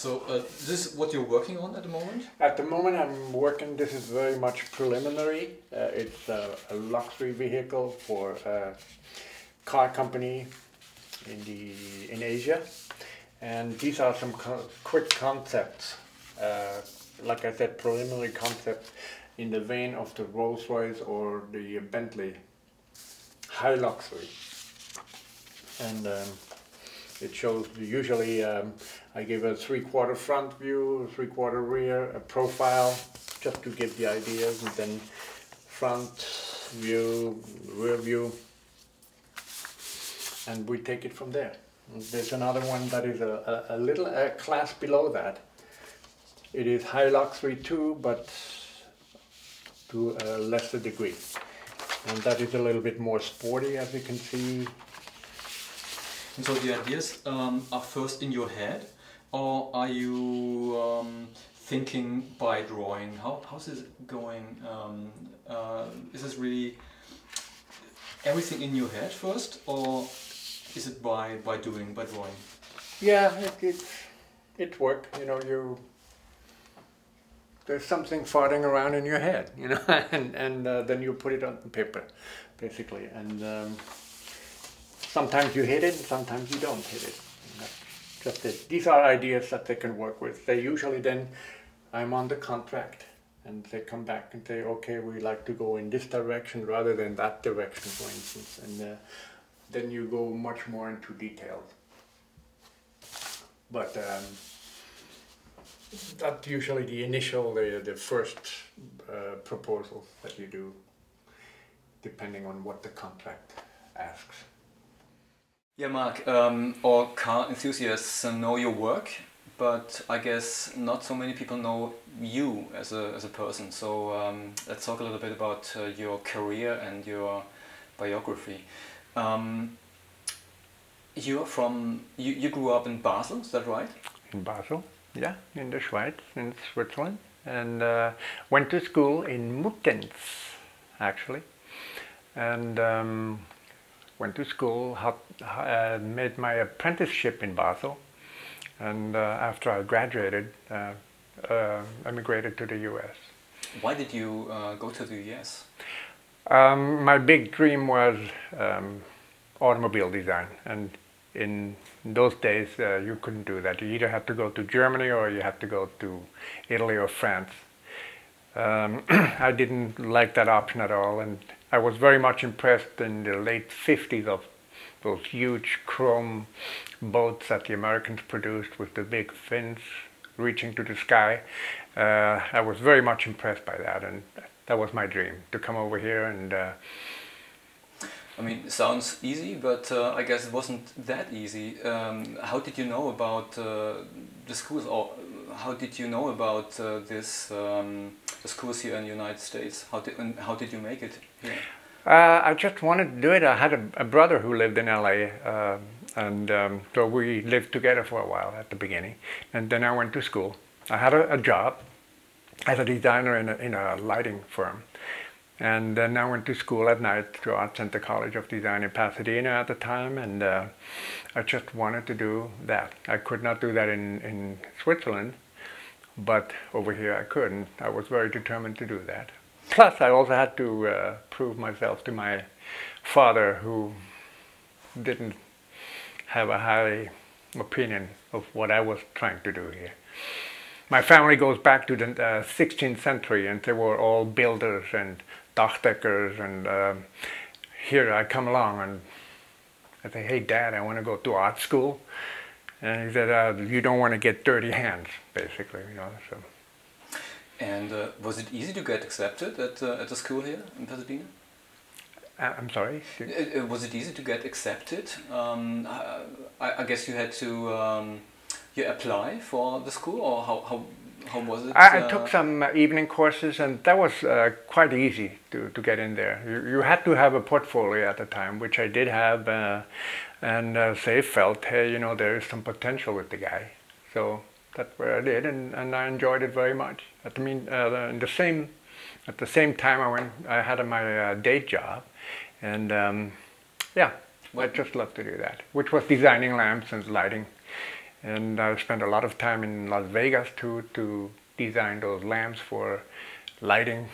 So this is what you're working on at the moment? At the moment I'm working, this is very much preliminary. It's a luxury vehicle for a car company in Asia. And these are some quick concepts, like I said, preliminary concepts in the vein of the Rolls-Royce or the Bentley, high luxury. And it shows usually I give a 3/4 front view, 3/4 rear, a profile, just to get the ideas, and then front view, rear view, and we take it from there. And there's another one that is a little class below that. It is high luxury too, but to a lesser degree. And that is a little bit more sporty, as you can see. And so the ideas are first in your head, or are you thinking by drawing? How's this going? Is this really everything in your head first, or is it by drawing? Yeah, it works. You know, there's something farting around in your head, you know, and then you put it on paper, basically. And sometimes you hit it, sometimes you don't hit it. Just it. These are ideas that they can work with. They usually then, I'm on the contract, and they come back and say, okay, we like to go in this direction rather than that direction, for instance. And then you go much more into details. But that's usually the initial, the first proposals that you do, depending on what the contract asks. Yeah, Mark, all car enthusiasts know your work, but I guess not so many people know you as a person. So let's talk a little bit about your career and your biography. You grew up in Basel, is that right? In Basel, yeah, in the Schweiz, in Switzerland, and went to school in Muttenz, actually, and went to school, made my apprenticeship in Basel, and after I graduated, emigrated to the US. Why did you go to the US? My big dream was automobile design, and in those days you couldn't do that. You either had to go to Germany or you had to go to Italy or France. I didn't like that option at all, and I was very much impressed in the late 50s of those huge chrome boats that the Americans produced with the big fins reaching to the sky. I was very much impressed by that, and that was my dream, to come over here and I mean, it sounds easy, but I guess it wasn't that easy. How did you know about the schools, or how did you know about the schools here in the United States? How did you make it here? I just wanted to do it. I had a brother who lived in LA, and so we lived together for a while at the beginning. And then I went to school. I had a job as a designer in a lighting firm. And then I went to school at night to Art Center College of Design in Pasadena at the time, and I just wanted to do that. I could not do that in Switzerland, but over here I could, and I was very determined to do that. Plus I also had to prove myself to my father, who didn't have a high opinion of what I was trying to do here. My family goes back to the 16th century, and they were all builders and Dachdeckers, and here I come along and I say, hey Dad, I want to go to art school. And he said, you don't want to get dirty hands, basically, you know. So. And was it easy to get accepted at the school here in Pasadena? I'm sorry? Was it easy to get accepted? I guess you had to you apply for the school, or how was it? I took some evening courses, and that was quite easy to get in there. You had to have a portfolio at the time, which I did have, and they felt, hey, you know, there is some potential with the guy. So that's what I did, and I enjoyed it very much. At the same time, I had my day job, and yeah, I just loved to do that, which was designing lamps and lighting. And I spent a lot of time in Las Vegas to design those lamps for lighting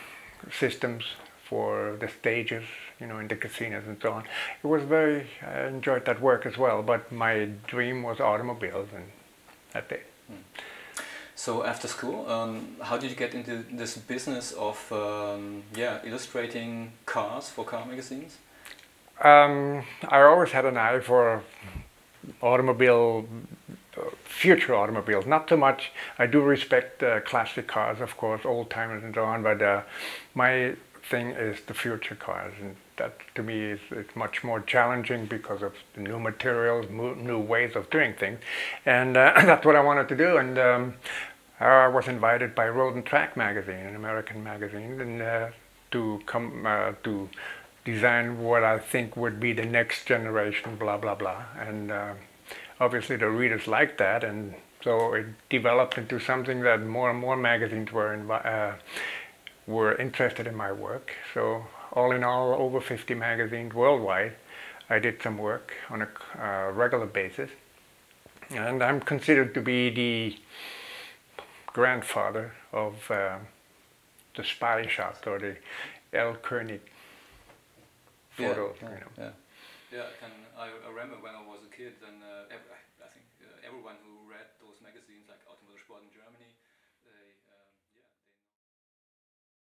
systems for the stages, you know, in the casinos and so on. It was I enjoyed that work as well, but my dream was automobiles, and that's it. So after school, how did you get into this business of illustrating cars for car magazines? I always had an eye for future automobiles. Not so much. I do respect classic cars, of course, old timers and so on, but my thing is the future cars, and that to me is much more challenging because of the new materials, new ways of doing things, and that's what I wanted to do. And I was invited by Road and Track magazine, an American magazine, and to come to design what I think would be the next generation, blah blah blah, and obviously the readers liked that, and so it developed into something that more and more magazines were interested in my work. So all in all, over 50 magazines worldwide. I did some work on a regular basis, and I'm considered to be the grandfather of the spy shot, or the El Koenig photos. Yeah, you know. yeah. Yeah, I remember when I was a kid, and I think everyone who read those magazines like Automotive Sport in Germany